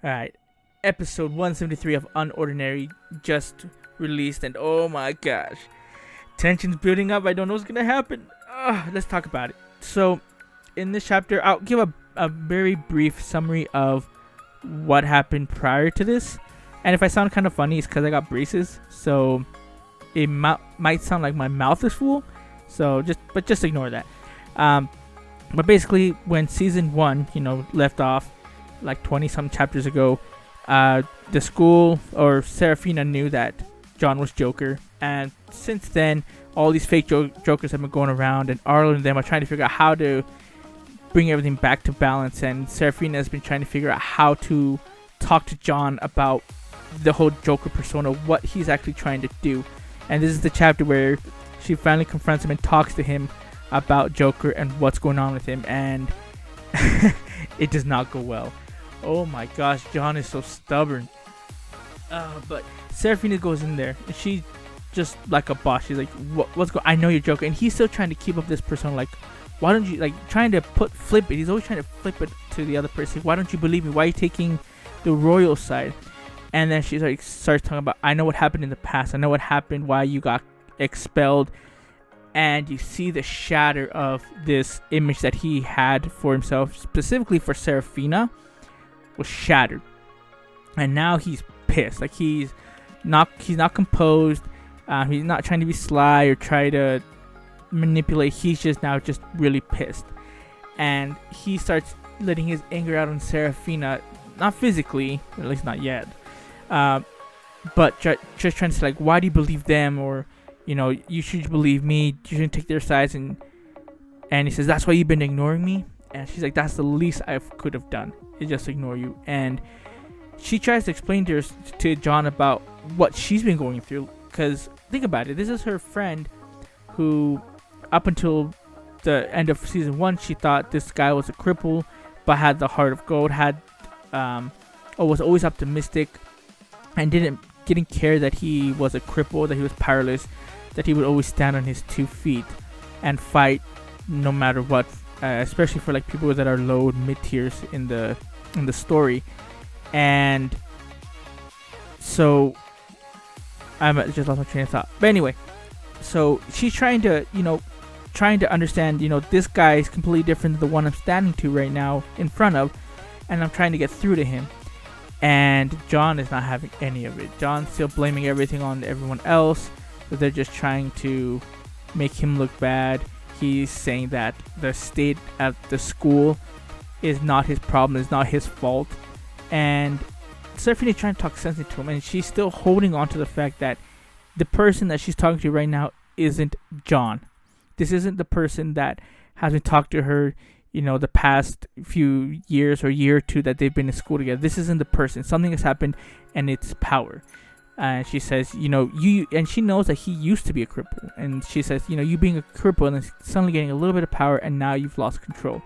Alright, episode 173 of unORDINARY just released, and oh my gosh, tension's building up. I don't know what's gonna happen. Let's talk about it. So, in this chapter, I'll give a very brief summary of what happened prior to this. And if I sound kind of funny, it's because I got braces, so it might sound like my mouth is full. So just ignore that. But basically, when season 1, left off like 20 some chapters ago, the school or Seraphina knew that John was Joker, and since then all these fake Jokers have been going around, and Arlo and them are trying to figure out how to bring everything back to balance. And Seraphina has been trying to figure out how to talk to John about the whole Joker persona, what he's actually trying to do. And this is the chapter where she finally confronts him and talks to him about Joker and what's going on with him, and it does not go well. Oh my gosh, John is so stubborn. But Seraphina goes in there, and she just like a boss. She's like, what's going? I know you're Joker, and he's still trying to keep up this persona. Like, why don't you trying to flip it? He's always trying to flip it to the other person. Why don't you believe me? Why are you taking the royal side? And then she starts talking about, I know what happened in the past. I know what happened, why you got expelled. And you see the shatter of this image that he had for himself, specifically for Seraphina, was shattered. And now he's pissed. Like, he's not composed. He's not trying to be sly or try to manipulate. He's just really pissed. And he starts letting his anger out on Seraphina, not physically, at least not yet. But just trying to say, like, why do you believe them? Or, you should believe me. You shouldn't take their sides. And he says, that's why you've been ignoring me. And she's like, that's the least I could have done, is just ignore you. And she tries to explain to John about what she's been going through. Because think about it, this is her friend who, up until the end of season 1, she thought this guy was a cripple, but had the heart of gold, was always optimistic, and didn't care that he was a cripple, that he was powerless, that he would always stand on his 2 feet and fight no matter what, especially for like people that are low mid tiers in the story. And so I just lost my train of thought. But anyway, so she's trying to understand, this guy is completely different than the one I'm standing to right now in front of, and I'm trying to get through to him. And John is not having any of it. John's still blaming everything on everyone else, but they're just trying to make him look bad. He's saying that the state at the school is not his problem, is not his fault. And Seraphina is trying to talk sense into him, and she's still holding on to the fact that the person that she's talking to right now isn't John. This isn't the person that has been talking to her, the past few years or year or two that they've been in school together. This isn't the person. Something has happened, and it's power. And she says, and she knows that he used to be a cripple. And she says, you being a cripple and then suddenly getting a little bit of power, and now you've lost control.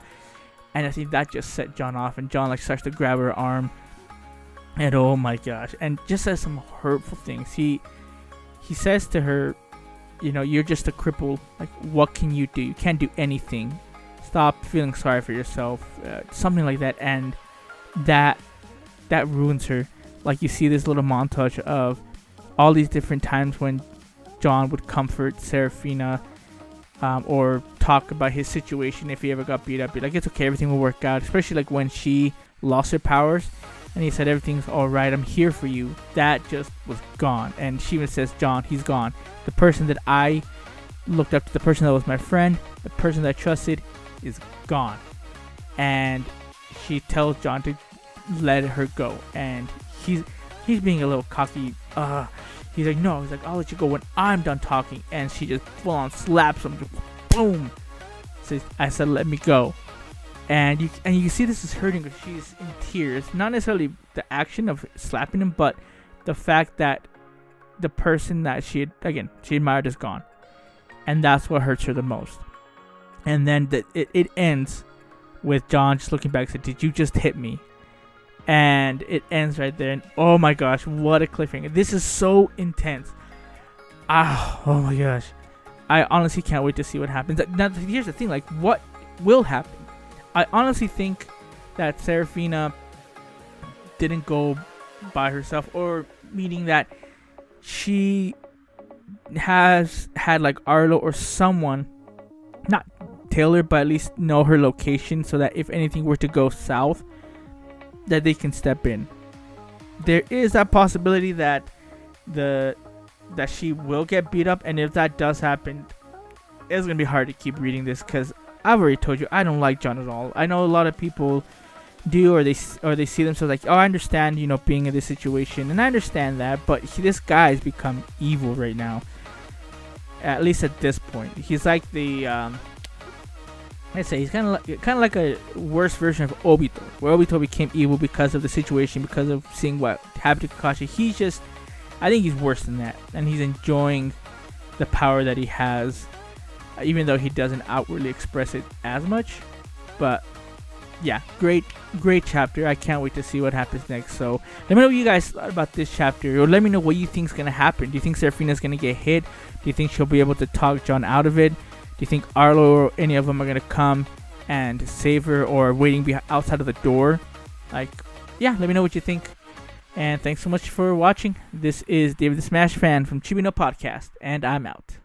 And I think that just set John off, and John starts to grab her arm. And oh my gosh, and just says some hurtful things. He says to her, you're just a cripple. Like, what can you do? You can't do anything. Stop feeling sorry for yourself. Something like that. And that ruins her. Like, you see this little montage of all these different times when John would comfort Seraphina, or talk about his situation if he ever got beat up. Be like, it's okay, everything will work out. Especially like when she lost her powers, and he said, everything's alright, I'm here for you. That just was gone. And she even says, John, he's gone. The person that I looked up to, the person that was my friend, the person that I trusted, is gone. And she tells John to let her go. And he's being a little cocky. He's like, no. He's like, I'll let you go when I'm done talking. And she just full on slaps him. Just boom. Says, I said, let me go. And you can see this is hurting because she's in tears. Not necessarily the action of slapping him, but the fact that the person that she admired is gone. And that's what hurts her the most. And then it ends with John just looking back and said, did you just hit me? And it ends right there. And oh my gosh, what a cliffhanger. This is so intense. Oh my gosh. I honestly can't wait to see what happens. Now, here's the thing. Like, what will happen? I honestly think that Seraphina didn't go by herself, or meaning that she has had like Arlo or someone, not Taylor, but at least know her location, so that if anything were to go south, that they can step in. There is that possibility that she will get beat up, and if that does happen, it's gonna be hard to keep reading this, because I've already told you I don't like John at all. I know a lot of people do, or they see themselves like, oh, I understand, being in this situation, and I understand that, but this guy has become evil right now. At least at this point, he's like the I'd say he's kind of like a worse version of Obito, where Obito became evil because of the situation, because of seeing what happened to Kakashi. I think he's worse than that, and he's enjoying the power that he has, even though he doesn't outwardly express it as much. But yeah, great chapter. I can't wait to see what happens next. So let me know what you guys thought about this chapter, or let me know what you think is gonna happen. Do you think Seraphina's gonna get hit? Do you think she'll be able to talk John out of it? Do you think Arlo or any of them are gonna come and save her, or waiting outside of the door? Like, yeah, let me know what you think. And thanks so much for watching. This is David the Smash Fan from Chibino Podcast, and I'm out.